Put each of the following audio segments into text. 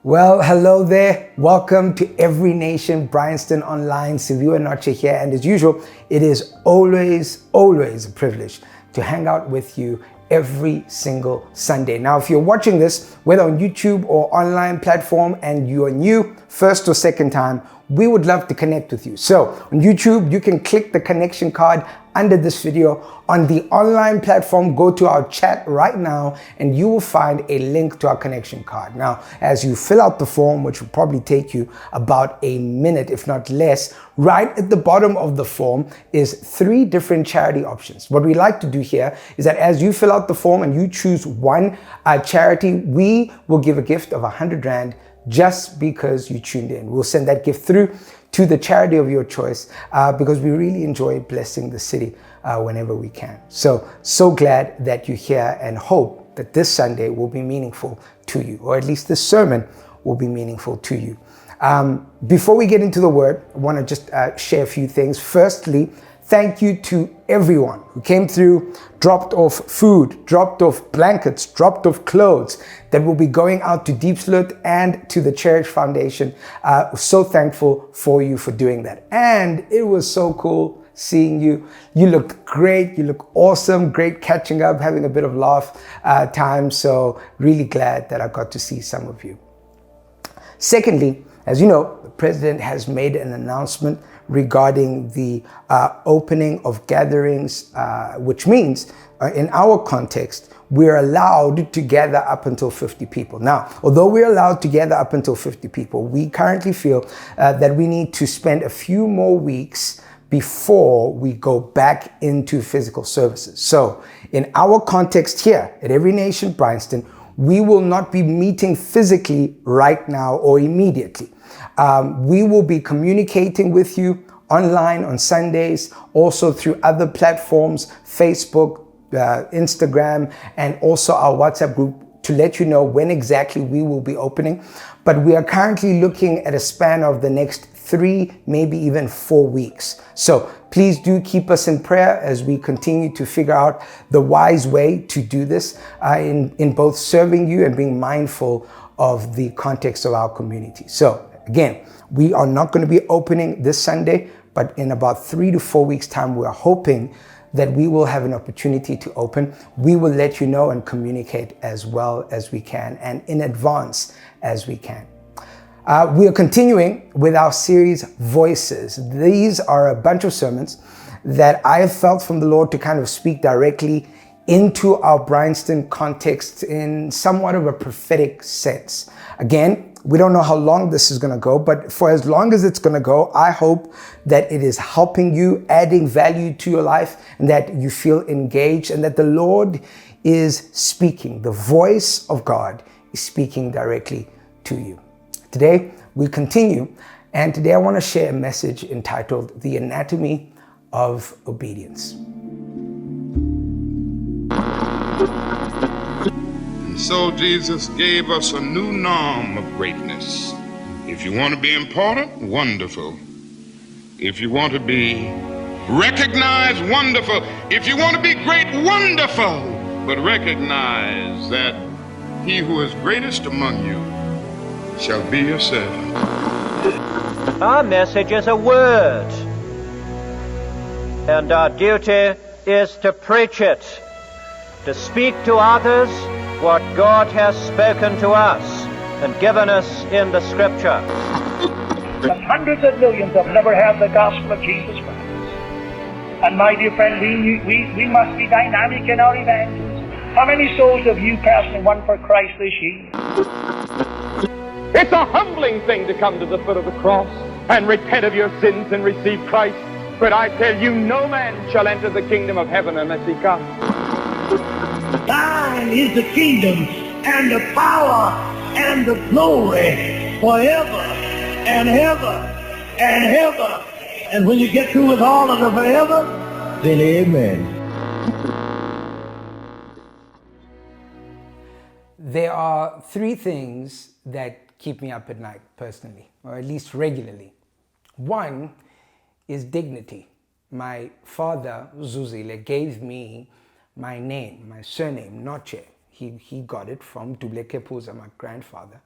Well, hello there. Welcome to Every Nation Bryanston Online. Silvio Noche here. And as usual, it is always a privilege to hang out with you every single Sunday. Now, if you're watching this, whether on YouTube or online platform, and you are new, first or second time, we would love to connect with you. So on YouTube, you can click the connection card under this video. On the online platform, go to our chat right now and you will find a link to our connection card. Now, as you fill out the form, which will probably take you about a minute, if not less, right at the bottom of the form is 3 different charity options. What we like to do here is that as you fill out the form and you choose one charity, we will give a gift of 100 Rand just because you tuned in. We'll send that gift through to the charity of your choice because we really enjoy blessing the city whenever we can. So glad that you're here and hope that this Sunday will be meaningful to you, or at least this sermon will be meaningful to you. Before we get into the word, I want to just share a few things. Firstly, thank you to everyone who came through, dropped off food, dropped off blankets, dropped off clothes that will be going out to Deep Sleuth and to the Cherish Foundation. So thankful for you for doing that. And it was so cool seeing you. You looked great. You look awesome. Great catching up, having a bit of laugh time. So really glad that I got to see some of you. Secondly, as you know, the president has made an announcement regarding the opening of gatherings, which means in our context, we're allowed to gather up until 50 people. Now, although we're allowed to gather up until 50 people, we currently feel that we need to spend a few more weeks before we go back into physical services. So in our context here at Every Nation Bryanston, we will not be meeting physically right now or immediately. We will be communicating with you online on Sundays, also through other platforms, Facebook, Instagram, and also our WhatsApp group to let you know when exactly we will be opening. But we are currently looking at a span of the next 3, maybe even 4 weeks. So please do keep us in prayer as we continue to figure out the wise way to do this in both serving you and being mindful of the context of our community. So again, we are not going to be opening this Sunday, but in about 3 to 4 weeks time, we are hoping that we will have an opportunity to open. We will let you know and communicate as well as we can and in advance as we can. We are continuing with our series, Voices. These are a bunch of sermons that I have felt from the Lord to kind of speak directly into our Bryanston context in somewhat of a prophetic sense. Again, we don't know how long this is going to go, but for as long as it's going to go, I hope that it is helping you, adding value to your life, and that you feel engaged, and that the Lord is speaking. The voice of God is speaking directly to you. Today, we continue, and today I want to share a message entitled The Anatomy of Obedience. And so Jesus gave us a new norm of greatness. If you want to be important, wonderful. If you want to be recognized, wonderful. If you want to be great, wonderful. But recognize that he who is greatest among you shall be your servant. Our message is a word, and our duty is to preach it, to speak to others what God has spoken to us and given us in the Scripture. But hundreds of millions have never heard the gospel of Jesus Christ. And my dear friend, we must be dynamic in our evangelism. How many souls have you personally won for Christ this year? It's a humbling thing to come to the foot of the cross and repent of your sins and receive Christ. But I tell you, no man shall enter the kingdom of heaven unless he comes. Thine is the kingdom and the power and the glory forever and ever. and heaven. And when you get through with all of the forever, then amen. There are three things that keep me up at night personally, or at least regularly. One is dignity. My father, Zuzile, gave me my name, my surname, Noche. He got it from Dubleke Puza, my grandfather,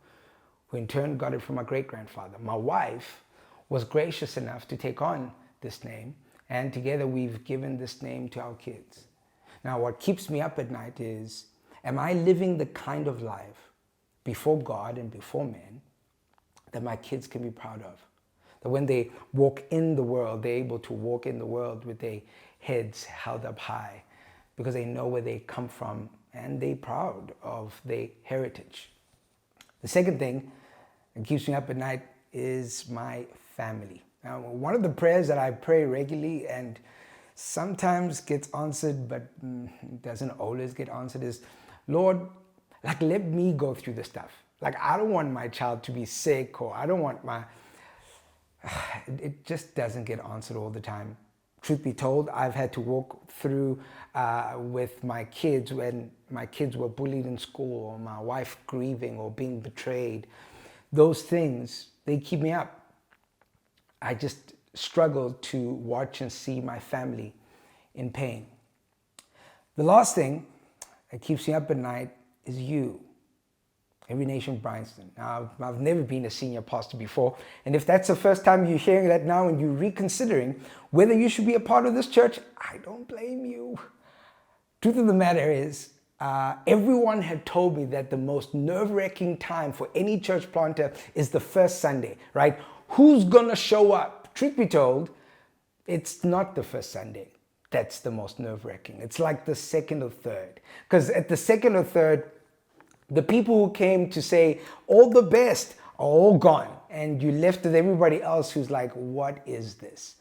who in turn got it from my great-grandfather. My wife was gracious enough to take on this name, and together we've given this name to our kids. Now, what keeps me up at night is, am I living the kind of life before God and before men that my kids can be proud of? That when they walk in the world, they're able to walk in the world with their heads held up high because they know where they come from and they're proud of their heritage. The second thing that keeps me up at night is my family. Now, one of the prayers that I pray regularly and sometimes gets answered, but doesn't always get answered is, Lord, like, let me go through the stuff. Like, I don't want my child to be sick, or I don't want my... It just doesn't get answered all the time. Truth be told, I've had to walk through with my kids when my kids were bullied in school, or my wife grieving or being betrayed. Those things, they keep me up. I just struggle to watch and see my family in pain. The last thing that keeps me up at night is you. Every Nation Bryanston. Now, I've never been a senior pastor before, and if that's the first time you're hearing that now and you're reconsidering whether you should be a part of this church, I don't blame you. Truth of the matter is, everyone had told me that the most nerve-wracking time for any church planter is the first Sunday, right? Who's gonna show up? Truth be told, it's not the first Sunday that's the most nerve-wracking. It's like the second or third. Because at the second or third, the people who came to say all the best are all gone, and you left with everybody else who's like, what is this?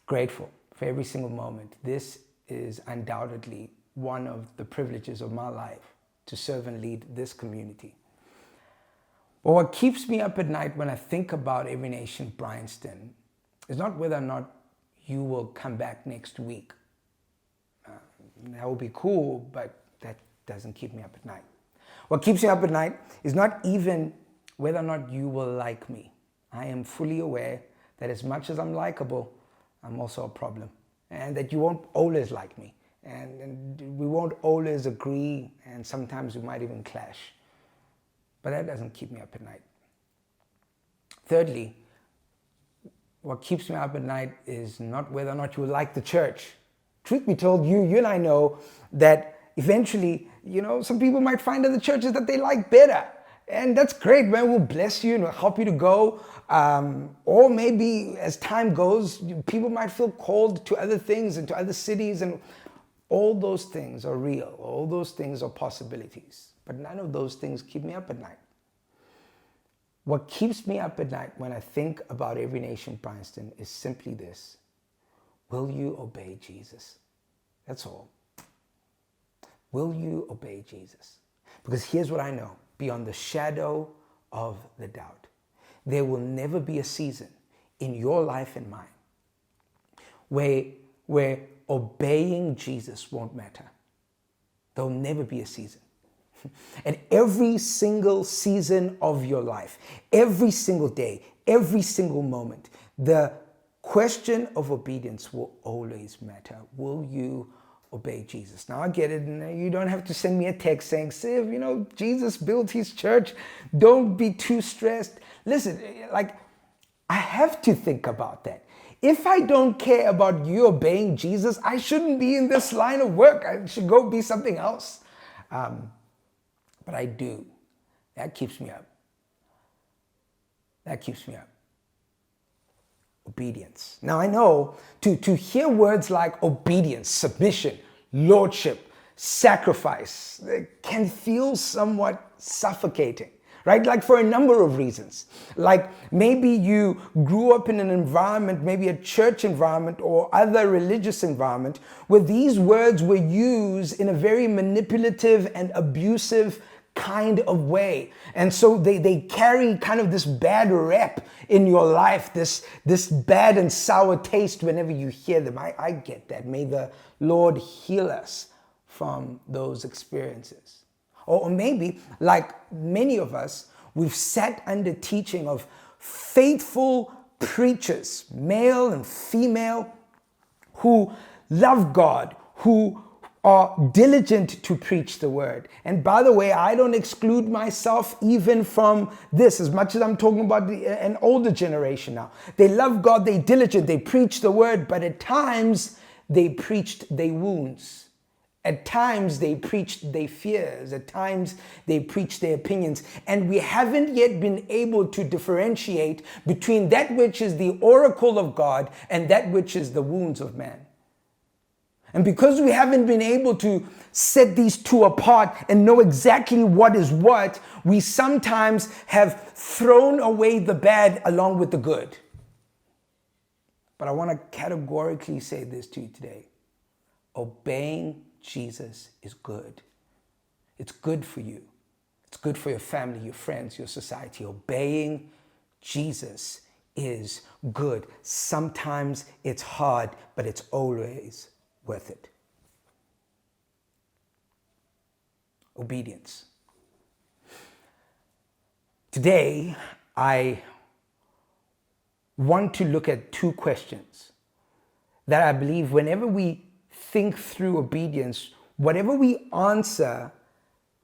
Grateful for every single moment. This is undoubtedly one of the privileges of my life, to serve and lead this community. But what keeps me up at night when I think about Every Nation Bryanston is not whether or not you will come back next week. That would be cool, but that doesn't keep me up at night. What keeps me up at night is not even whether or not you will like me. I am fully aware that as much as I'm likable, I'm also a problem. And that you won't always like me. And we won't always agree, and sometimes we might even clash. But that doesn't keep me up at night. Thirdly, what keeps me up at night is not whether or not you will like the church. Truth be told, you and I know that eventually, some people might find other churches that they like better. And that's great, man. We'll bless you and we'll help you to go. Or maybe as time goes, people might feel called to other things and to other cities. And all those things are real. All those things are possibilities. But none of those things keep me up at night. What keeps me up at night when I think about Every Nation Bryanston is simply this. Will you obey Jesus? That's all. Will you obey Jesus? Because here's what I know, beyond the shadow of the doubt. There will never be a season in your life and mine where obeying Jesus won't matter. There'll never be a season. And every single season of your life, every single day, every single moment, the question of obedience will always matter. Will you obey Jesus? Now I get it, and you don't have to send me a text saying, Siv, Jesus built his church. Don't be too stressed. Listen, I have to think about that. If I don't care about you obeying Jesus, I shouldn't be in this line of work. I should go be something else. But I do. That keeps me up. That keeps me up. Obedience. Now I know to hear words like obedience, submission, lordship, sacrifice, can feel somewhat suffocating, right? Like for a number of reasons. Like maybe you grew up in an environment, maybe a church environment or other religious environment, where these words were used in a very manipulative and abusive kind of way. And so they carry kind of this bad rep in your life, this bad and sour taste whenever you hear them. I get that. May the Lord heal us from those experiences. Or maybe, like many of us, we've sat under teaching of faithful preachers, male and female, who love God, who are diligent to preach the word. And by the way, I don't exclude myself even from this, as much as I'm talking about an older generation now. They love God, they're diligent, they preach the word, but at times they preached their wounds. At times they preached their fears. At times they preached their opinions. And we haven't yet been able to differentiate between that which is the oracle of God and that which is the wounds of man. And because we haven't been able to set these two apart and know exactly what is what, we sometimes have thrown away the bad along with the good. But I want to categorically say this to you today. Obeying Jesus is good. It's good for you. It's good for your family, your friends, your society. Obeying Jesus is good. Sometimes it's hard, but it's always worth it. Obedience. Today, I want to look at two questions that I believe whenever we think through obedience, whatever we answer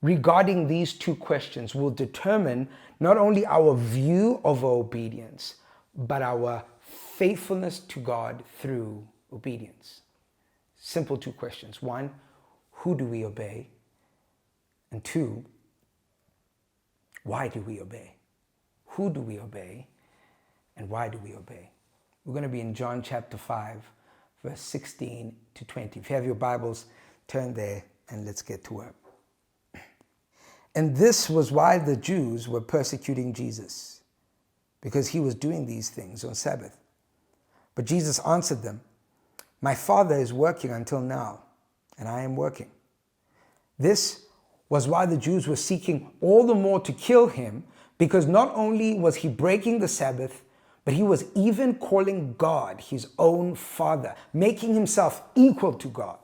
regarding these two questions will determine not only our view of obedience, but our faithfulness to God through obedience. Simple two questions. One, who do we obey? And two, why do we obey? Who do we obey? And why do we obey? We're going to be in John chapter 5, verse 16 to 20. If you have your Bibles, turn there and let's get to work. And this was why the Jews were persecuting Jesus, because he was doing these things on Sabbath. But Jesus answered them, "My Father is working until now, and I am working." This was why the Jews were seeking all the more to kill him, because not only was he breaking the Sabbath, but he was even calling God his own Father, making himself equal to God.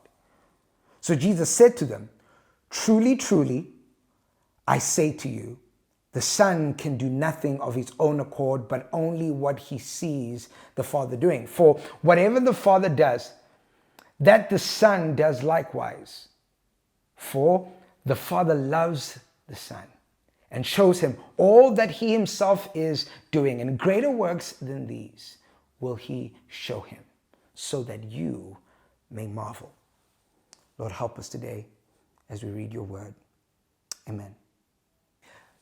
So Jesus said to them, "Truly, truly, I say to you, the Son can do nothing of his own accord, but only what he sees the Father doing. For whatever the Father does, that the Son does likewise. For the Father loves the Son and shows him all that he himself is doing, and greater works than these will he show him, so that you may marvel." Lord, help us today as we read your word. Amen.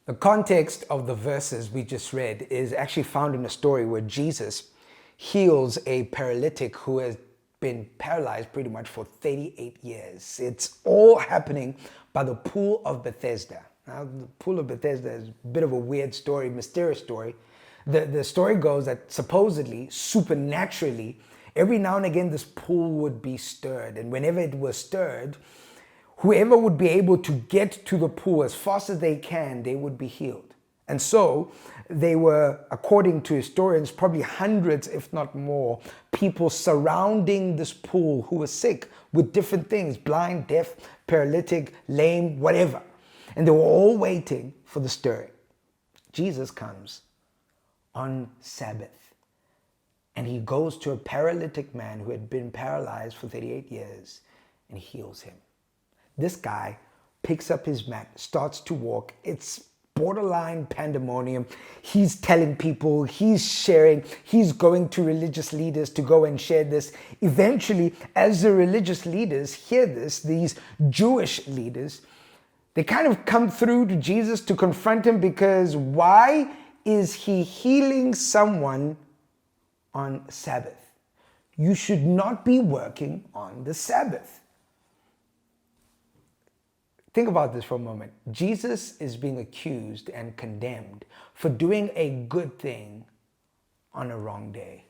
The context of the verses we just read is actually found in a story where Jesus heals a paralytic who has been paralyzed pretty much for 38 years. It's all happening by the pool of Bethesda. Now, the pool of Bethesda is a bit of a weird story, mysterious story. The story goes that supposedly, supernaturally, every now and again this pool would be stirred. And whenever it was stirred, whoever would be able to get to the pool as fast as they can, they would be healed. And so they were, according to historians, probably hundreds, if not more, people surrounding this pool who were sick with different things, blind, deaf, paralytic, lame, whatever. And they were all waiting for the stirring. Jesus comes on Sabbath, and he goes to a paralytic man who had been paralyzed for 38 years and heals him. This guy picks up his mat, starts to walk. It's borderline pandemonium. He's telling people, he's sharing, he's going to religious leaders to go and share this. Eventually, as the religious leaders hear this, these Jewish leaders, they kind of come through to Jesus to confront him, because why is he healing someone on Sabbath? You should not be working on the Sabbath. Think about this for a moment. Jesus is being accused and condemned for doing a good thing on a wrong day.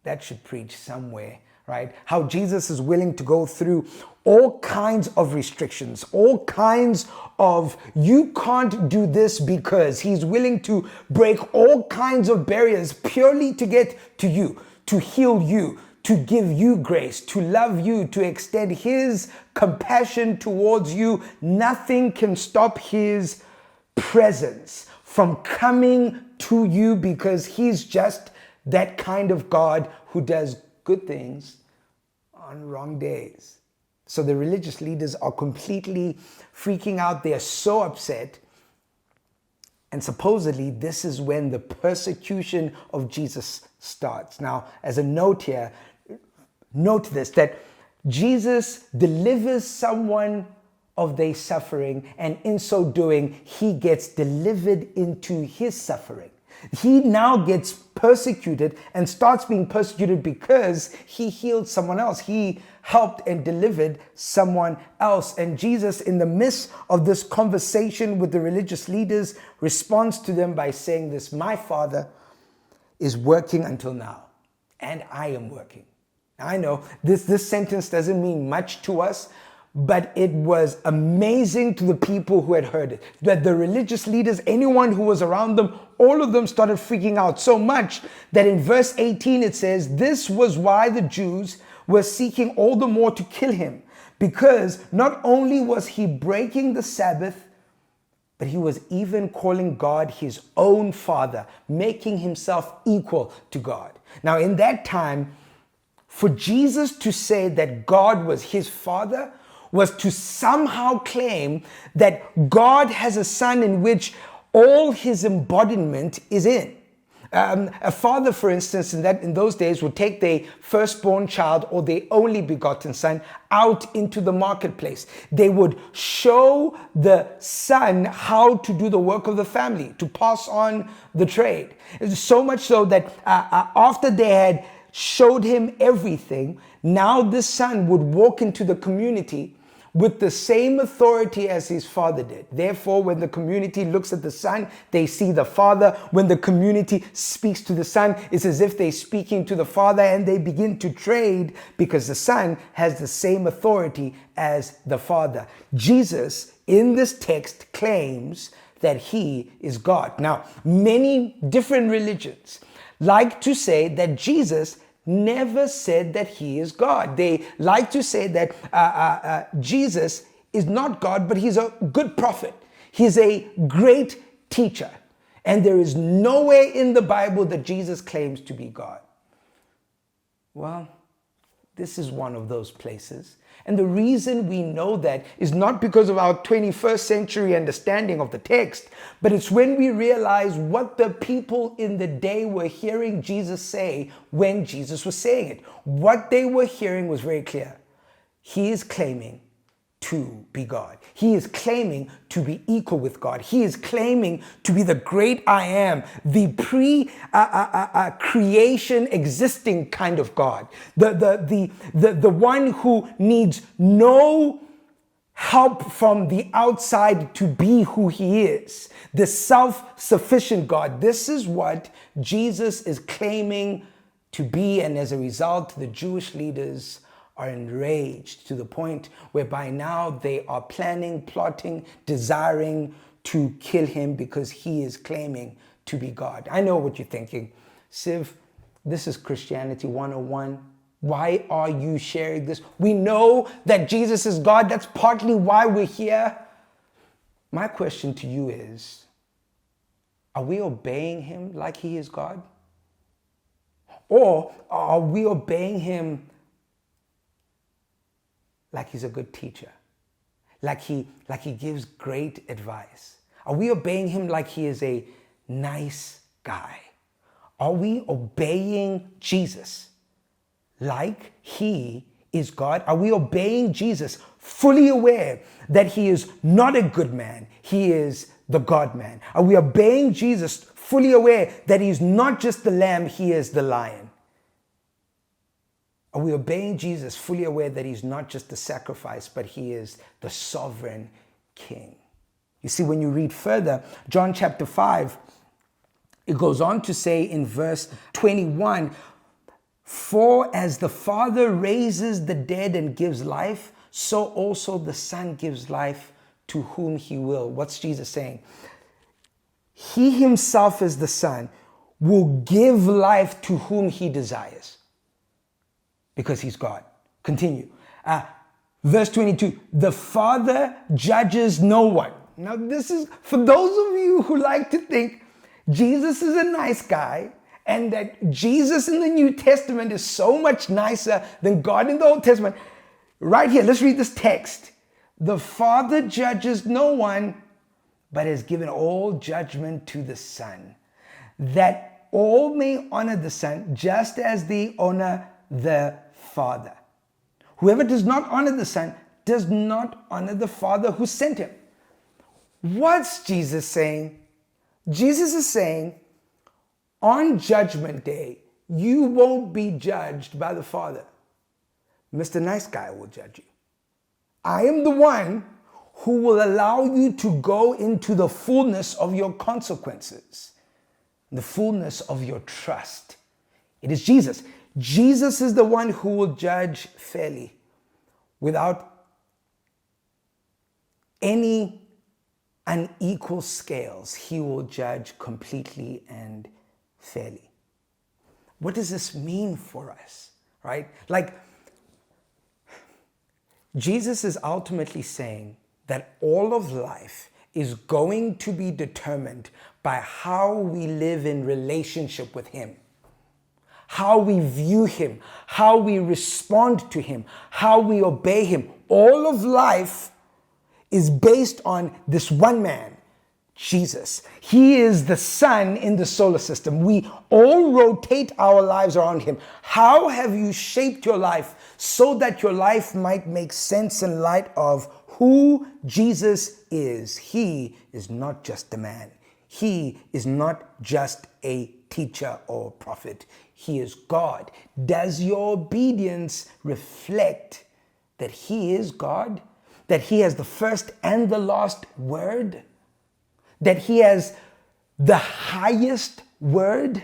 That should preach somewhere right? How Jesus is willing to go through all kinds of restrictions, all kinds of you can't do this because he's willing to break all kinds of barriers purely to get to you, to heal you, to give you grace, to love you, to extend his compassion towards you. Nothing can stop his presence from coming to you because he's just that kind of God who does good things on wrong days. So the religious leaders are completely freaking out. They are so upset. And supposedly this is when the persecution of Jesus starts. Now, as a note here, note this, that Jesus delivers someone of their suffering, and in so doing, he gets delivered into his suffering. He now gets persecuted and starts being persecuted because he healed someone else. He helped and delivered someone else. And Jesus, in the midst of this conversation with the religious leaders, responds to them by saying this: my Father is working until now, and I am working. I know this sentence doesn't mean much to us, but it was amazing to the people who had heard it. That the religious leaders, anyone who was around them, all of them started freaking out so much that in verse 18 it says, this was why the Jews were seeking all the more to kill him, because not only was he breaking the Sabbath, but he was even calling God his own Father, making himself equal to God. Now, in that time, for Jesus to say that God was his Father was to somehow claim that God has a son in which all his embodiment is in. A father, for instance, in those days would take their firstborn child or their only begotten son out into the marketplace. They would show the son how to do the work of the family, to pass on the trade. So much so that after they had showed him everything, now this son would walk into the community with the same authority as his father did. Therefore, when the community looks at the son, they see the father. When the community speaks to the son, it's as if they're speaking to the father, and they begin to trade because the son has the same authority as the father. Jesus, in this text, claims that he is God. Now, many different religions like to say that Jesus never said that he is God. They like to say that Jesus is not God, but he's a good prophet. He's a great teacher. And there is nowhere in the Bible that Jesus claims to be God. Well, this is one of those places. And the reason we know that is not because of our 21st century understanding of the text, but it's when we realize what the people in the day were hearing Jesus say when Jesus was saying it. What they were hearing was very clear. He is claiming to be God. He is claiming to be equal with God. He is claiming to be the great I am, the pre-creation existing kind of God, the one who needs no help from the outside to be who he is, the self-sufficient God. This is what Jesus is claiming to be, and as a result, the Jewish leaders are enraged to the point where by now they are planning, plotting, desiring to kill him because he is claiming to be God. I know what you're thinking. Siv, this is Christianity 101. Why are you sharing this? We know that Jesus is God. That's partly why we're here. My question to you is, are we obeying him like he is God? Or are we obeying him like he's a good teacher, like he gives great advice? Are we obeying him like he is a nice guy? Are we obeying Jesus like he is God? Are we obeying Jesus fully aware that he is not a good man, he is the God man? Are we obeying Jesus fully aware that he's not just the lamb, he is the lion? Are we obeying Jesus fully aware that he's not just the sacrifice, but he is the sovereign king? You see, when you read further, John chapter 5, it goes on to say in verse 21, For as the Father raises the dead and gives life, so also the Son gives life to whom he will. What's Jesus saying? He himself as the Son will give life to whom he desires because he's God. Continue. Verse 22, the Father judges no one. Now this is for those of you who like to think Jesus is a nice guy and that Jesus in the New Testament is so much nicer than God in the Old Testament. Right here, let's read this text. The Father judges no one, but has given all judgment to the Son, that all may honor the Son just as they honor the Father. Whoever does not honor the Son does not honor the Father who sent him. What's Jesus saying? Jesus is saying, on Judgment Day, you won't be judged by the Father. Mr. Nice Guy will judge you. I am the one who will allow you to go into the fullness of your consequences, the fullness of your trust. It is Jesus. Jesus is the one who will judge fairly without any unequal scales. He will judge completely and fairly. What does this mean for us, right? Like, Jesus is ultimately saying that all of life is going to be determined by how we live in relationship with him, how we view him, how we respond to him, how we obey him. All of life is based on this one man, Jesus. He is the sun in the solar system. We all rotate our lives around him. How have you shaped your life so that your life might make sense in light of who Jesus is? He is not just a man. He is not just a teacher or prophet. He is God. Does your obedience reflect that he is God? That he has the first and the last word? That he has the highest word?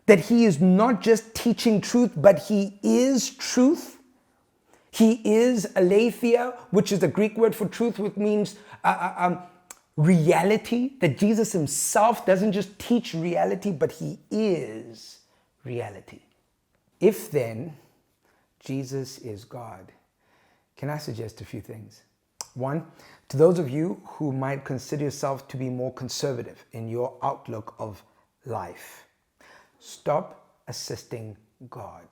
That he is not just teaching truth, but he is truth? He is aletheia, which is the Greek word for truth, which means reality. That Jesus himself doesn't just teach reality, but he is reality. If then Jesus is God, can I suggest a few things? One, to those of you who might consider yourself to be more conservative in your outlook of life, stop assisting God.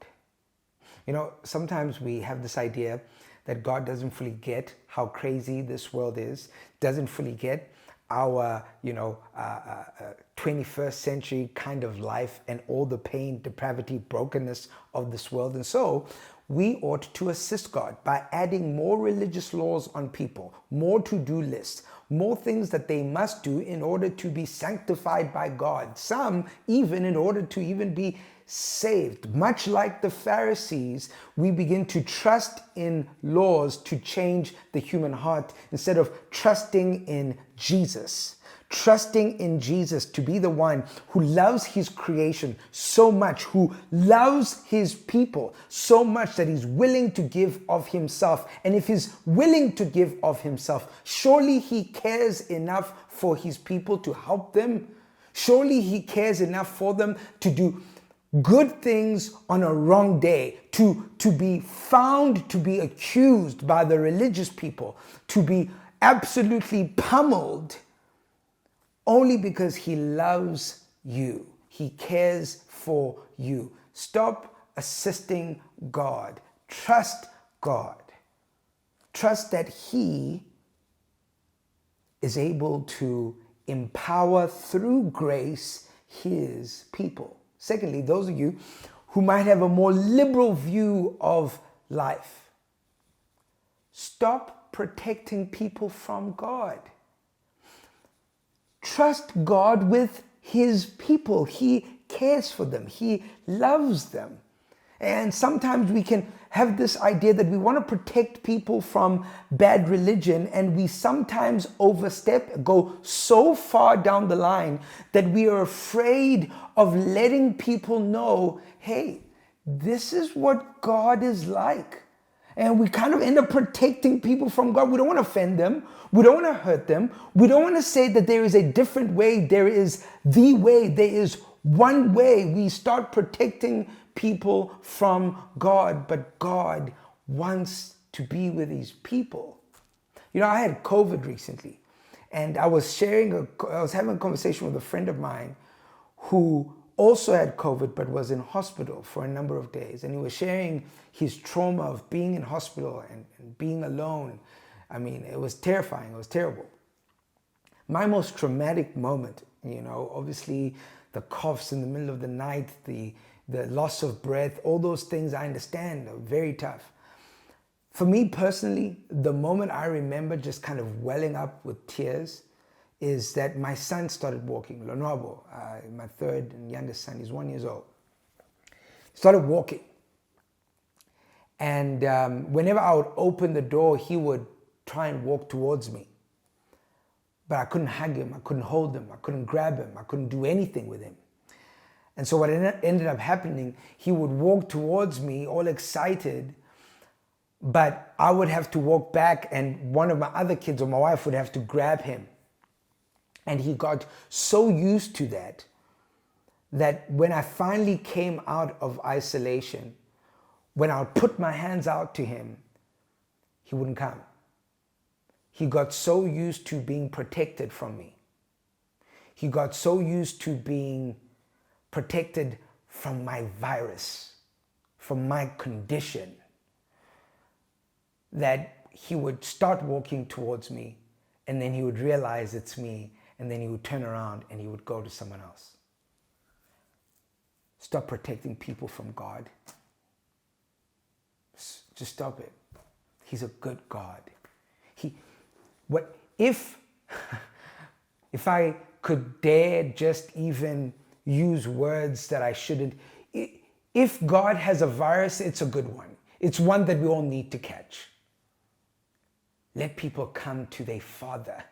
You know, sometimes we have this idea that God doesn't fully get how crazy this world is, doesn't fully get our, 21st century kind of life and all the pain, depravity, brokenness of this world. And so we ought to assist God by adding more religious laws on people, more to-do lists, more things that they must do in order to be sanctified by God. Some even in order to even be saved. Much like the Pharisees, we begin to trust in laws to change the human heart instead of trusting in Jesus. Trusting in Jesus to be the one who loves his creation so much, who loves his people so much that he's willing to give of himself. And if he's willing to give of himself, surely he cares enough for his people to help them. Surely he cares enough for them to do good things on a wrong day, to be found, to be accused by the religious people, to be absolutely pummeled, only because he loves you. He cares for you. Stop assisting God. Trust God. Trust that he is able to empower through grace his people. Secondly, those of you who might have a more liberal view of life, stop protecting people from God. Trust God with his people. He cares for them. He loves them. And sometimes we can have this idea that we want to protect people from bad religion, and we sometimes overstep, go so far down the line that we are afraid of letting people know, hey, this is what God is like. And we kind of end up protecting people from God. We don't want to offend them. We don't want to hurt them. We don't want to say that there is a different way. There is the way. There is one way. We start protecting people from God, but God wants to be with his people. You know, I had COVID recently, and I was having a conversation with a friend of mine who also had COVID but was in hospital for a number of days. And he was sharing his trauma of being in hospital and being alone. I mean, it was terrifying. It was terrible. My most traumatic moment, you know, obviously the coughs in the middle of the night, the loss of breath, all those things I understand are very tough. For me personally, the moment I remember just kind of welling up with tears is that my son started walking. Lonwabo, my third and youngest son, he's 1 year old. Started walking. And whenever I would open the door, he would try and walk towards me. But I couldn't hug him, I couldn't hold him, I couldn't grab him, I couldn't do anything with him. And so what ended up happening, he would walk towards me all excited, but I would have to walk back, and one of my other kids or my wife would have to grab him. And he got so used to that when I finally came out of isolation, when I would put my hands out to him, he wouldn't come. He got so used to being protected from me. He got so used to being protected from my virus, from my condition, that he would start walking towards me, and then he would realize it's me, and then he would turn around and he would go to someone else. Stop protecting people from God. Just stop it. He's a good God. If I could dare just even use words that I shouldn't, if God has a virus, it's a good one. It's one that we all need to catch. Let people come to their Father.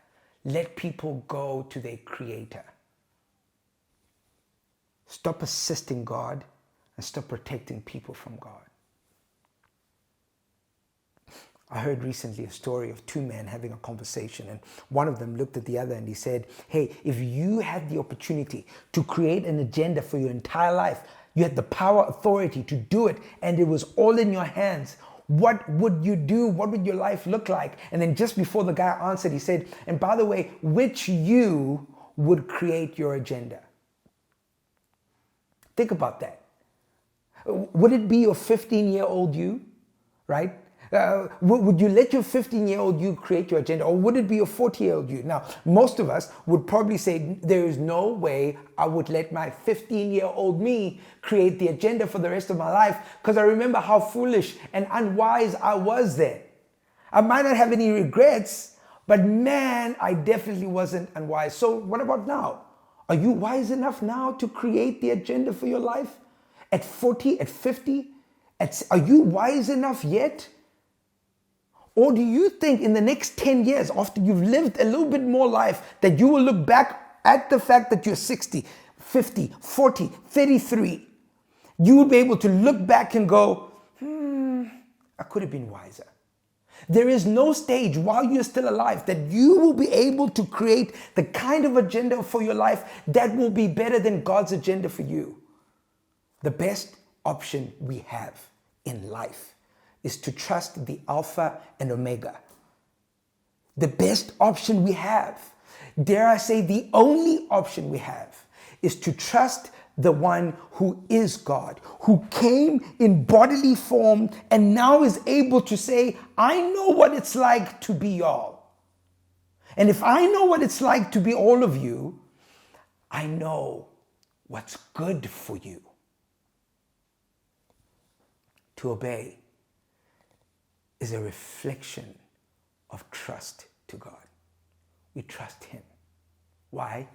Let people go to their Creator. Stop assisting God and stop protecting people from God. I heard recently a story of two men having a conversation, and one of them looked at the other and he said, hey, if you had the opportunity to create an agenda for your entire life, you had the power, authority to do it, and it was all in your hands, what would you do? What would your life look like? And then just before the guy answered, he said, and by the way, which you would create your agenda? Think about that. Would it be your 15-year-old you, right? Would you let your 15-year-old you create your agenda, or would it be your 40-year-old you? Now, most of us would probably say, there is no way I would let my 15-year-old me create the agenda for the rest of my life, because I remember how foolish and unwise I was then. I might not have any regrets, but man, I definitely wasn't unwise. So what about now? Are you wise enough now to create the agenda for your life? At 40, at 50? Are you wise enough yet? Or do you think in the next 10 years, after you've lived a little bit more life, that you will look back at the fact that you're 60, 50, 40, 33, you will be able to look back and go, I could have been wiser. There is no stage while you're still alive that you will be able to create the kind of agenda for your life that will be better than God's agenda for you. The best option we have in life is to trust the Alpha and Omega. The best option we have, dare I say the only option we have, is to trust the one who is God, who came in bodily form and now is able to say, I know what it's like to be y'all. And if I know what it's like to be all of you, I know what's good for you. To obey is a reflection of trust to God. We trust Him. Why?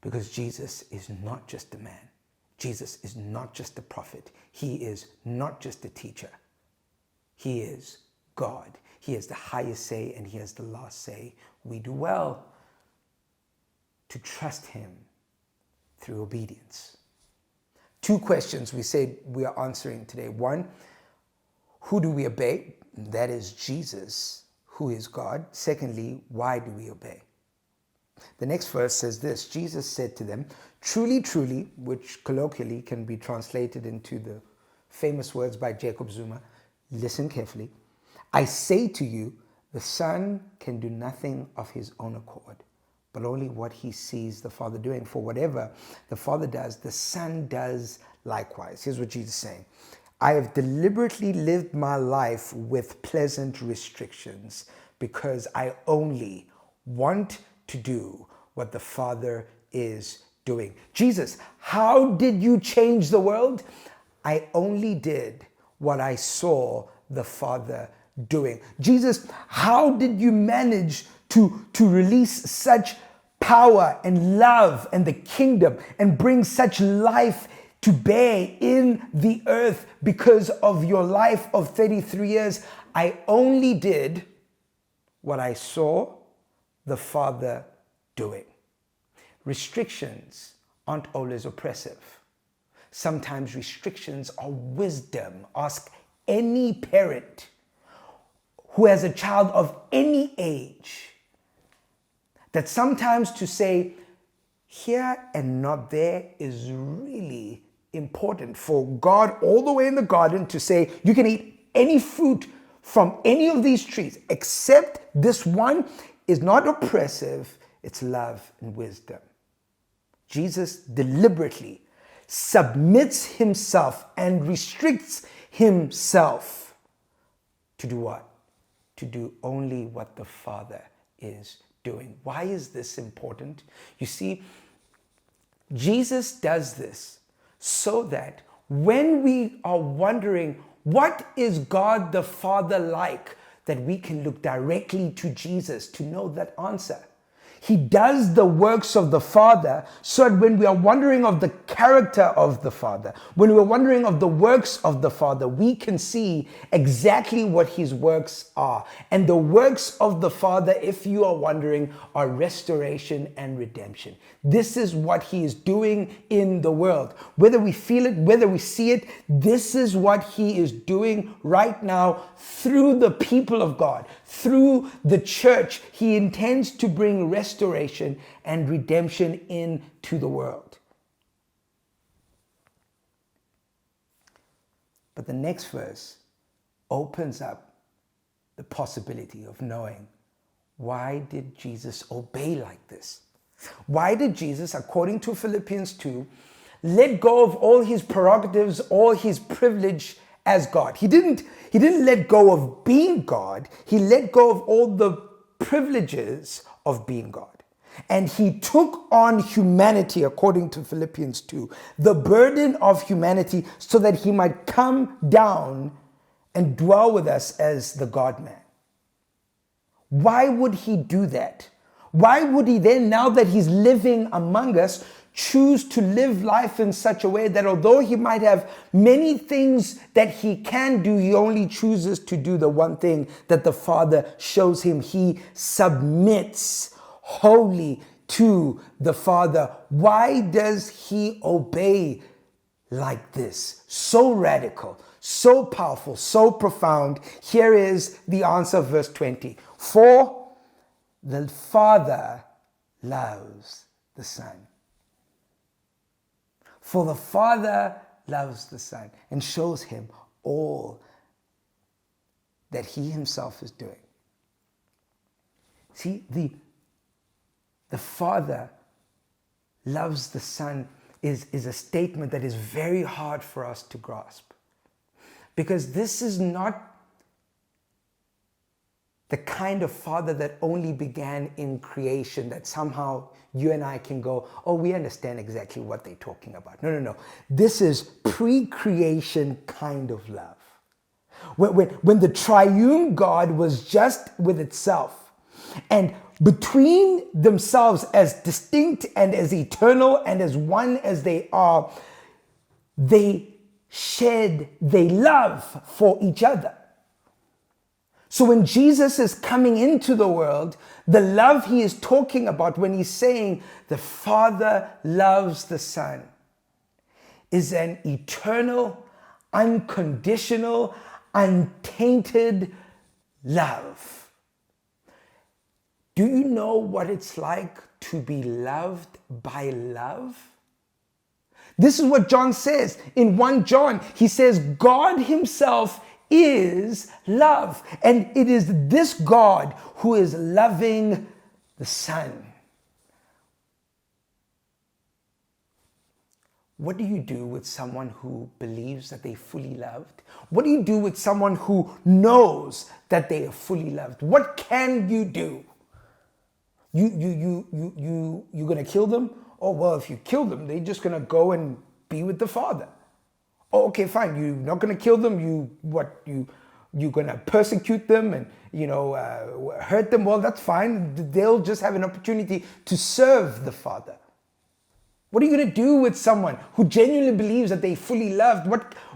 Because Jesus is not just a man. Jesus is not just a prophet. He is not just a teacher. He is God. He has the highest say and He has the last say. We do well to trust Him through obedience, two questions we said we are answering today. One, who do we obey? That is Jesus, who is God. Secondly, why do we obey? The next verse says this: Jesus said to them, "Truly, truly," which colloquially can be translated into the famous words by Jacob Zuma. Listen carefully. "I say to you, the Son can do nothing of his own accord, but only what he sees the Father doing. For whatever the Father does, the Son does likewise." Here's what Jesus is saying: "I have deliberately lived my life with pleasant restrictions because I only want to do what the Father is doing." Jesus, how did you change the world? I only did what I saw the Father doing. Jesus, how did you manage to release such power and love and the kingdom and bring such life to bear in the earth because of your life of 33 years? I only did what I saw the Father doing. Restrictions aren't always oppressive. Sometimes restrictions are wisdom. Ask any parent who has a child of any age that sometimes to say here and not there is really important. For God all the way in the garden to say you can eat any fruit from any of these trees except this one is not oppressive, it's love and wisdom. Jesus deliberately submits himself and restricts himself to do what? To do only what the Father is doing. Why is this important? You see, Jesus does this so that when we are wondering what is God the Father like, that we can look directly to Jesus to know that answer. He does the works of the Father so that when we are wondering of the character of the Father, when we're wondering of the works of the Father, we can see exactly what his works are. And the works of the Father, if you are wondering, are restoration and redemption. This is what he is doing in the world. Whether we feel it, whether we see it, this is what he is doing right now through the people of God, through the church. He intends to bring restoration and redemption into the world. But the next verse opens up the possibility of knowing, why did Jesus obey like this? Why did Jesus, according to Philippians 2, let go of all his prerogatives, all his privilege as God? He didn't let go of being God. He let go of all the privileges of being God. And he took on humanity, according to Philippians 2, the burden of humanity, so that he might come down and dwell with us as the God-man. Why would he do that? Why would he then, now that he's living among us, choose to live life in such a way that although he might have many things that he can do, he only chooses to do the one thing that the Father shows him? He submits wholly to the Father. Why does he obey like this? So radical, so powerful, so profound. Here is the answer, verse 20. For the Father loves the Son. For the Father loves the Son and shows him all that he himself is doing. See, the Father loves the Son is a statement that is very hard for us to grasp. Because this is not the kind of Father that only began in creation, that somehow you and I can go, oh, we understand exactly what they're talking about. No. This is pre-creation kind of love. When the triune God was just with itself, and between themselves as distinct and as eternal and as one as they are, they love for each other. So when Jesus is coming into the world, the love he is talking about when he's saying the Father loves the Son is an eternal, unconditional, untainted love. Do you know what it's like to be loved by love? This is what John says in 1 John. He says, God himself is love. And it is this God who is loving the Son. What do you do with someone who believes that they're fully loved? What do you do with someone who knows that they are fully loved? What can you do? You're gonna kill them? Oh, well, if you kill them, they're just gonna go and be with the Father. Oh, okay, fine. You're not gonna kill them. You're gonna persecute them and hurt them. Well, that's fine. They'll just have an opportunity to serve the Father. What are you gonna do with someone who genuinely believes that they fully loved?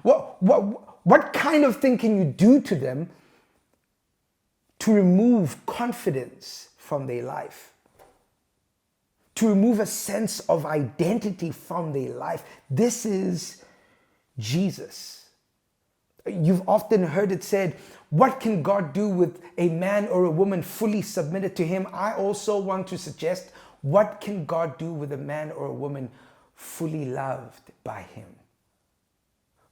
What kind of thing can you do to them to remove confidence from their life? To remove a sense of identity from their life? This is Jesus. You've often heard it said, what can God do with a man or a woman fully submitted to him? I also want to suggest, what can God do with a man or a woman fully loved by him?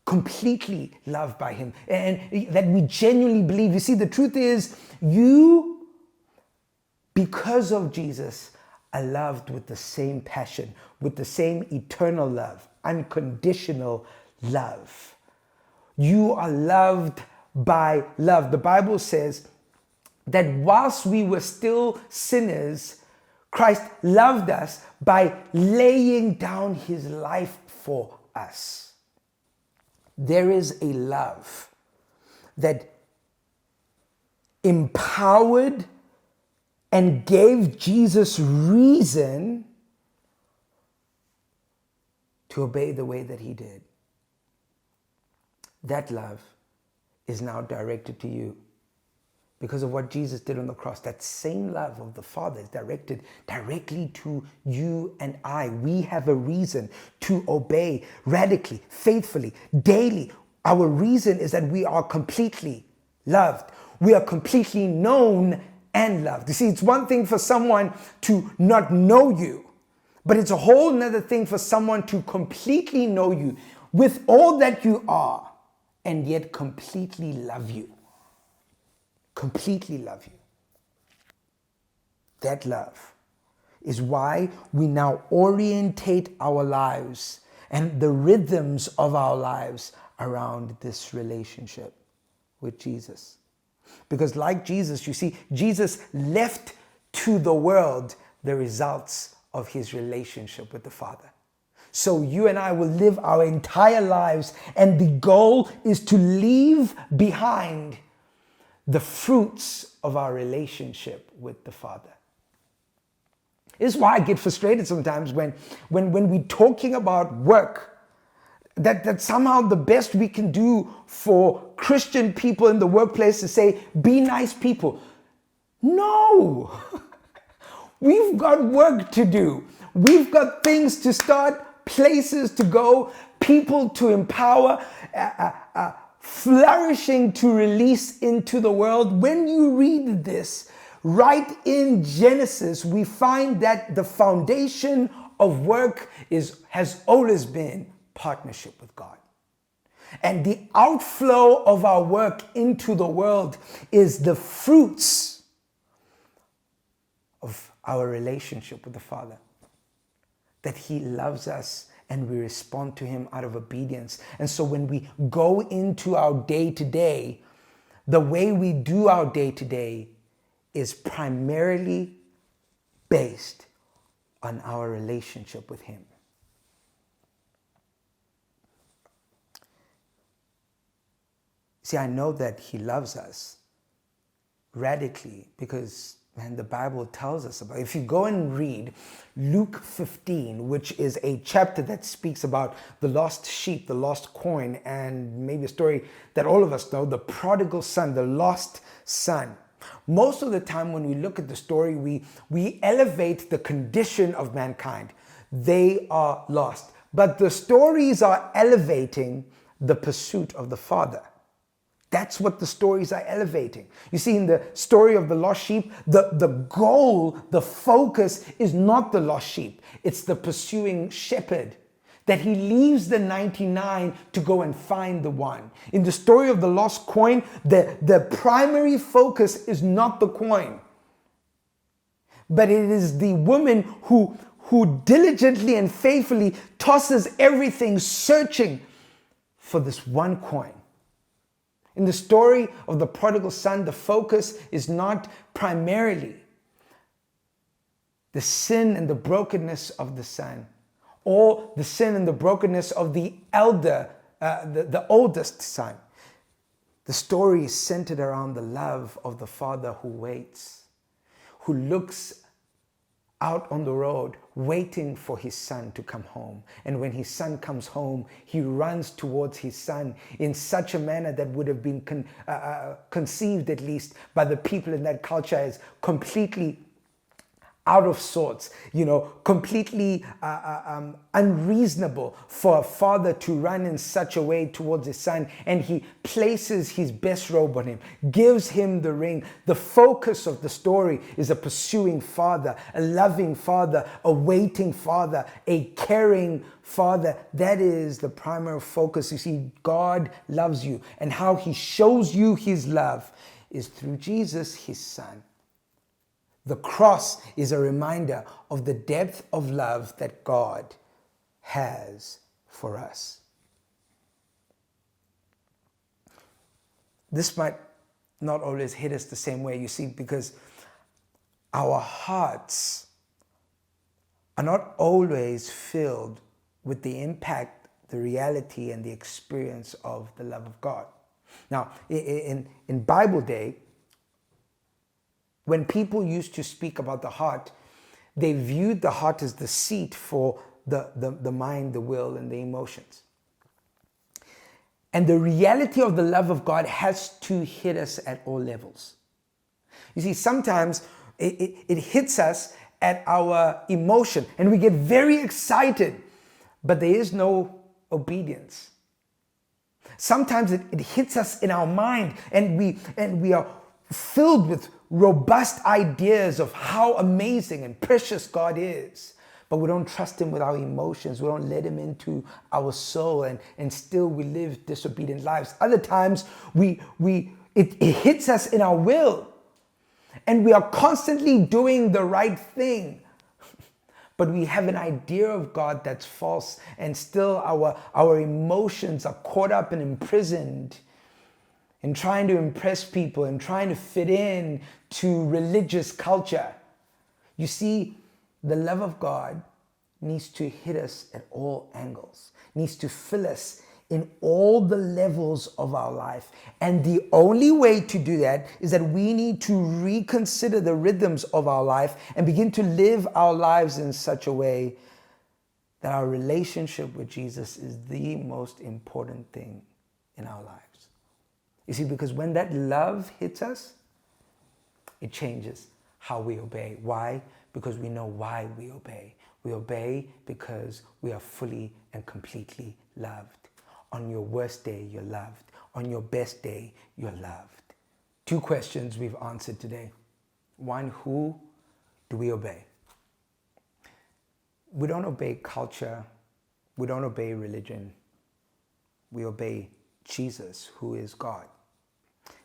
Completely loved by him. And that we genuinely believe. You see, the truth is, you, because of Jesus, are loved with the same passion, with the same eternal love, unconditional love. You are loved by love. The Bible says that whilst we were still sinners, Christ loved us by laying down his life for us. There is a love that empowered and gave Jesus reason to obey the way that he did. That love is now directed to you. Because of what Jesus did on the cross, that same love of the Father is directed directly to you and I. We have a reason to obey radically, faithfully, daily. Our reason is that we are completely loved. We are completely known and loved. You see, it's one thing for someone to not know you, but it's a whole nother thing for someone to completely know you with all that you are and yet completely love you. Completely love you. That love is why we now orientate our lives and the rhythms of our lives around this relationship with Jesus. Because like Jesus, you see, Jesus left to the world the results of his relationship with the Father. So you and I will live our entire lives, and the goal is to leave behind the fruits of our relationship with the Father. This is why I get frustrated sometimes when we're talking about work, that somehow the best we can do for Christian people in the workplace is say, be nice people. No! We've got work to do. We've got things to start, places to go, people to empower, flourishing to release into the world. When you read this, right in Genesis, we find that the foundation of work has always been partnership with God. And the outflow of our work into the world is the fruits of our relationship with the Father. That he loves us and we respond to him out of obedience. And so when we go into our day-to-day, the way we do our day-to-day is primarily based on our relationship with him. See, I know that he loves us radically because, man, the Bible tells us about it. If you go and read Luke 15, which is a chapter that speaks about the lost sheep, the lost coin, and maybe a story that all of us know, the prodigal son, the lost son. Most of the time when we look at the story, we elevate the condition of mankind. They are lost. but the stories are elevating the pursuit of the Father. That's what the stories are elevating. You see, in the story of the lost sheep, the goal, the focus is not the lost sheep. It's the pursuing shepherd, that he leaves the 99 to go and find the one. In the story of the lost coin, the primary focus is not the coin, but it is the woman who diligently and faithfully tosses everything searching for this one coin. In the story of the prodigal son, the focus is not primarily the sin and the brokenness of the son, or the sin and the brokenness of the oldest son. The story is centered around the love of the father who waits, who looks out on the road waiting for his son to come home. And when his son comes home, he runs towards his son in such a manner that would have been conceived, at least by the people in that culture, as completely out of sorts, completely unreasonable for a father to run in such a way towards his son. And he places his best robe on him, gives him the ring. The focus of the story is a pursuing father, a loving father, a waiting father, a caring father. That is the primary focus. You see, God loves you, and how he shows you his love is through Jesus, his son. The cross is a reminder of the depth of love that God has for us. This might not always hit us the same way, you see, because our hearts are not always filled with the impact, the reality, and the experience of the love of God. Now, in Bible day, when people used to speak about the heart, they viewed the heart as the seat for the mind, the will, and the emotions. And the reality of the love of God has to hit us at all levels. You see, sometimes it hits us at our emotion, and we get very excited, but there is no obedience. Sometimes it hits us in our mind, and we are filled with robust ideas of how amazing and precious God is, but we don't trust him with our emotions. We don't let him into our soul, and still we live disobedient lives. Other times it hits us in our will, and we are constantly doing the right thing, but we have an idea of God that's false, and still our emotions are caught up and imprisoned in trying to impress people and trying to fit in to religious culture. You see, the love of God needs to hit us at all angles, needs to fill us in all the levels of our life. And the only way to do that is that we need to reconsider the rhythms of our life and begin to live our lives in such a way that our relationship with Jesus is the most important thing in our lives. You see, because when that love hits us, it changes how we obey. Why? Because we know why we obey. We obey because we are fully and completely loved. On your worst day, you're loved. On your best day, you're loved. 2 questions we've answered today. 1, who do we obey? We don't obey culture. We don't obey religion. We obey Jesus, who is God.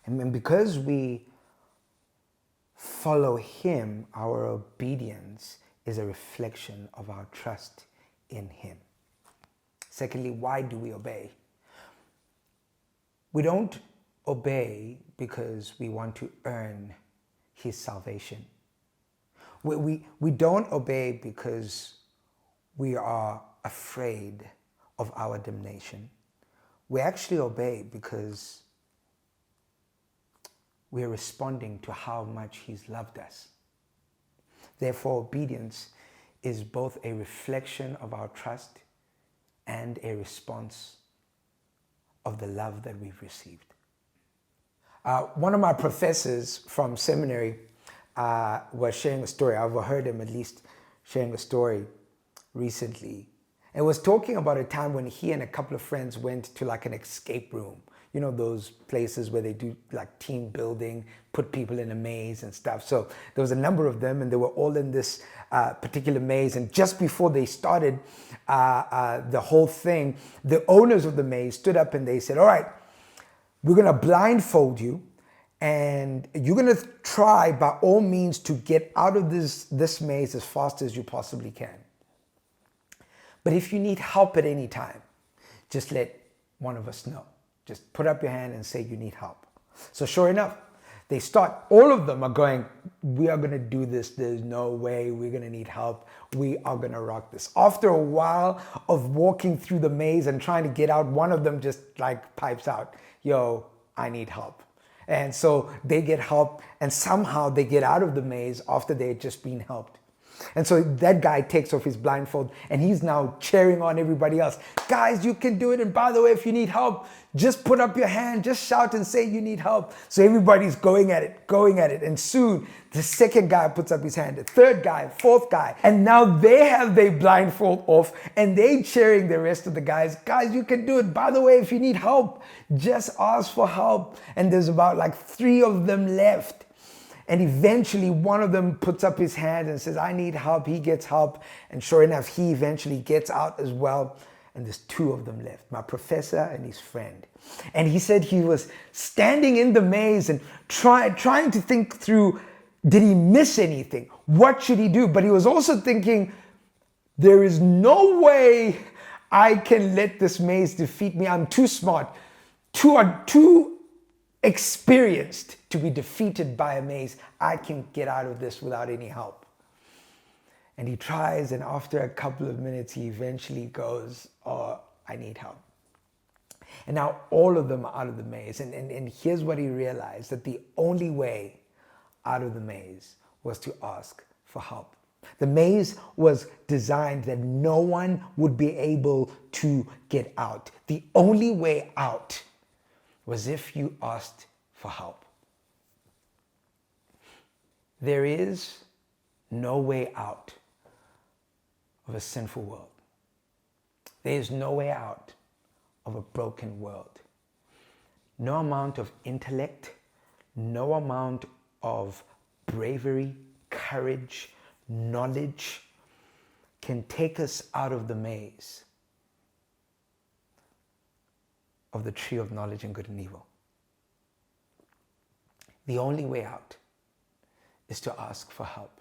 And because we follow him, our obedience is a reflection of our trust in him. Secondly, why do we obey? We don't obey because we want to earn his salvation. We don't obey because we are afraid of our damnation. We actually obey because we are responding to how much he's loved us. Therefore, obedience is both a reflection of our trust and a response of the love that we've received. One of my professors from seminary was sharing a story. I overheard him at least sharing a story recently. It was talking about a time when he and a couple of friends went to like an escape room. You know, those places where they do like team building, put people in a maze and stuff. So there was a number of them and they were all in this particular maze. And just before they started the whole thing, the owners of the maze stood up and they said, all right, we're going to blindfold you and you're going to try by all means to get out of this maze as fast as you possibly can. But if you need help at any time, just let one of us know. Just put up your hand and say you need help. So sure enough, they start, all of them are going, we are going to do this. There's no way we're going to need help. We are going to rock this. After a while of walking through the maze and trying to get out, one of them just like pipes out, yo, I need help. And so they get help and somehow they get out of the maze after they had just been helped. And so that guy takes off his blindfold and he's now cheering on everybody else. Guys, you can do it. And by the way, if you need help, just put up your hand, just shout and say you need help. So everybody's going at it. And soon the second guy puts up his hand, the third guy, fourth guy. And now they have their blindfold off and they cheering the rest of the guys. Guys, you can do it. By the way, if you need help, just ask for help. And there's about like 3 of them left. And eventually one of them puts up his hand and says, I need help. He gets help. And sure enough, he eventually gets out as well. And there's 2 of them left, my professor and his friend. And he said he was standing in the maze and trying to think through, did he miss anything? What should he do? But he was also thinking, there is no way I can let this maze defeat me. I'm too smart, too experienced to be defeated by a maze. I can get out of this without any help. And he tries, and after a couple of minutes, he eventually goes, oh, I need help. And now all of them are out of the maze. And here's what he realized, that the only way out of the maze was to ask for help. The maze was designed that no one would be able to get out. The only way out was if you asked for help. There is no way out of a sinful world. There is no way out of a broken world. No amount of intellect, no amount of bravery, courage, knowledge can take us out of the maze of the tree of knowledge and good and evil. The only way out is to ask for help.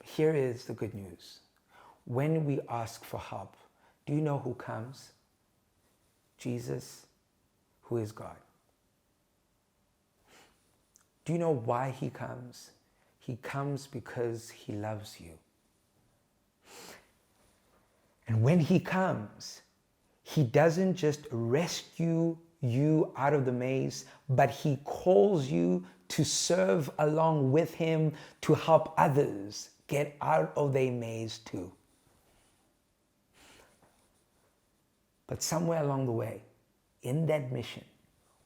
Here is the good news. When we ask for help, do you know who comes? Jesus, who is God. Do you know why he comes? He comes because he loves you. And when he comes, he doesn't just rescue you out of the maze, but he calls you to serve along with him to help others get out of their maze too. But somewhere along the way, in that mission,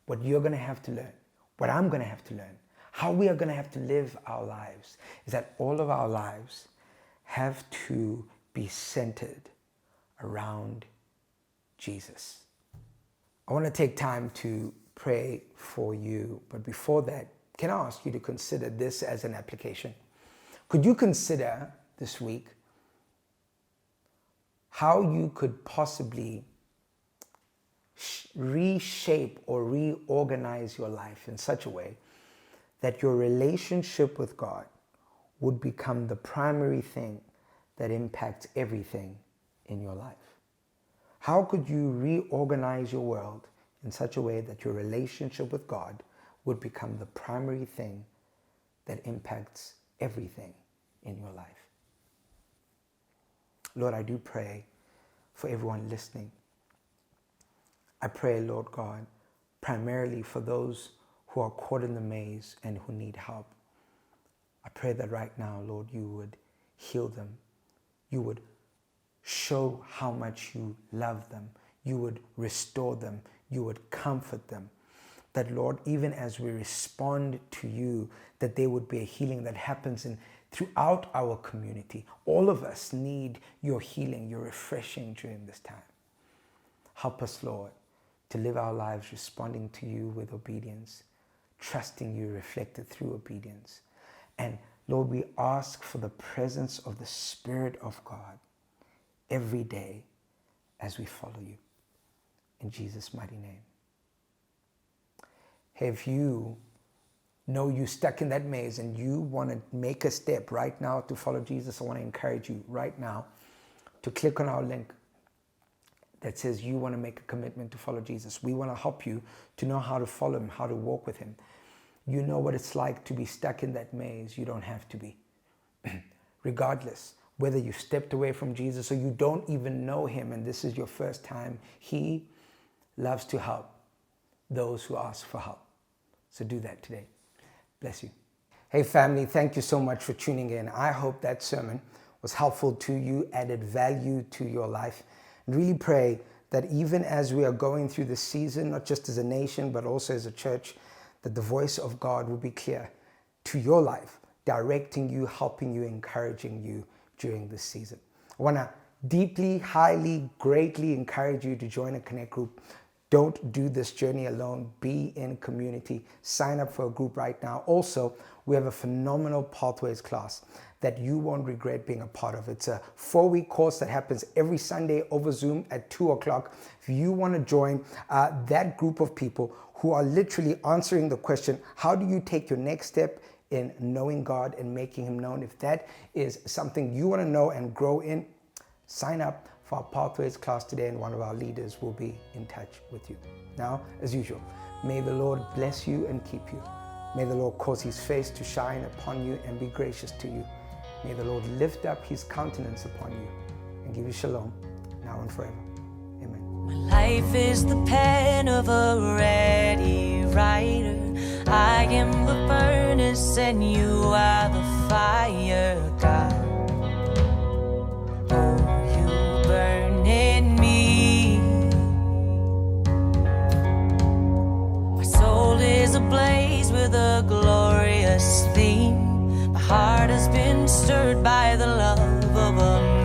what you're going to have to learn, what I'm going to have to learn, how we are going to have to live our lives, is that all of our lives have to be centered around Jesus. I want to take time to pray for you, but before that, can I ask you to consider this as an application? Could you consider this week how you could possibly reshape or reorganize your life in such a way that your relationship with God would become the primary thing that impacts everything in your life? How could you reorganize your world in such a way that your relationship with God would become the primary thing that impacts everything in your life? Lord, I do pray for everyone listening. I pray, Lord God, primarily for those who are caught in the maze and who need help. I pray that right now, Lord, you would heal them. You would show how much you love them. You would restore them. You would comfort them. That, Lord, even as we respond to you, that there would be a healing that happens in throughout our community. All of us need your healing, your refreshing during this time. Help us, Lord, to live our lives responding to you with obedience, trusting you reflected through obedience. And Lord, we ask for the presence of the Spirit of God every day as we follow you. In Jesus' mighty name. Hey, if you know you're stuck in that maze and you want to make a step right now to follow Jesus, I want to encourage you right now to click on our link that says you want to make a commitment to follow Jesus. We want to help you to know how to follow him, how to walk with him. You know what it's like to be stuck in that maze. You don't have to be. Regardless, whether you stepped away from Jesus or you don't even know him and this is your first time, he loves to help those who ask for help. So do that today. Bless you. Hey family, thank you so much for tuning in. I hope that sermon was helpful to you, added value to your life. And really pray that even as we are going through this season, not just as a nation, but also as a church, that the voice of God will be clear to your life, directing you, helping you, encouraging you during this season. I want to deeply, highly, greatly encourage you to join a Connect group. Don't do this journey alone. Be in community. Sign up for a group right now. Also, we have a phenomenal Pathways class that you won't regret being a part of. It's a 4-week course that happens every Sunday over Zoom at 2 o'clock. If you want to join that group of people who are literally answering the question, how do you take your next step in knowing God and making him known? If that is something you want to know and grow in, sign up for our Pathways class today and one of our leaders will be in touch with you. Now, as usual, may the Lord bless you and keep you. May the Lord cause his face to shine upon you and be gracious to you. May the Lord lift up his countenance upon you and give you shalom now and forever. Amen. My life is the pen of a ready writer. I am the furnace and you are the fire, God. Oh, you burn in me. My soul is ablaze with a glorious theme. My heart has been stirred by the love of a